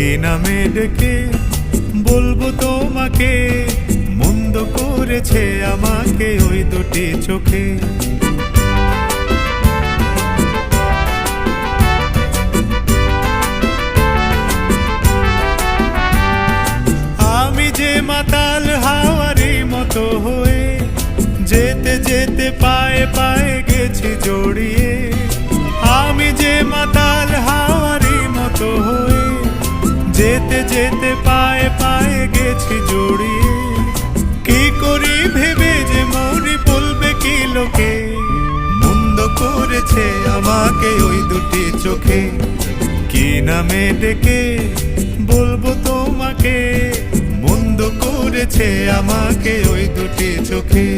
কি নামে ডেকে বলবো তোমাকে, মন্দ করেছে আমাকে ওই দুটি চোখে। আমি যে মাতাল হাওয়ারি মতো হয়ে যেতে যেতে পায়ে পায়ে গেছি জড়িয়ে। আমি যে মাতাল হাওয়ারি মতো হয়ে যেতে যেতে পায়ে পায়ে গেছি জড়িয়ে। কি করি ভেবে যে মরি বলবে কি লোকে, মন্দ করেছে আমাকে ওই দুটি চোখে। কি নামে ডেকে বলবো তোমাকে, মন্দ করেছে আমাকে ওই দুটি চোখে।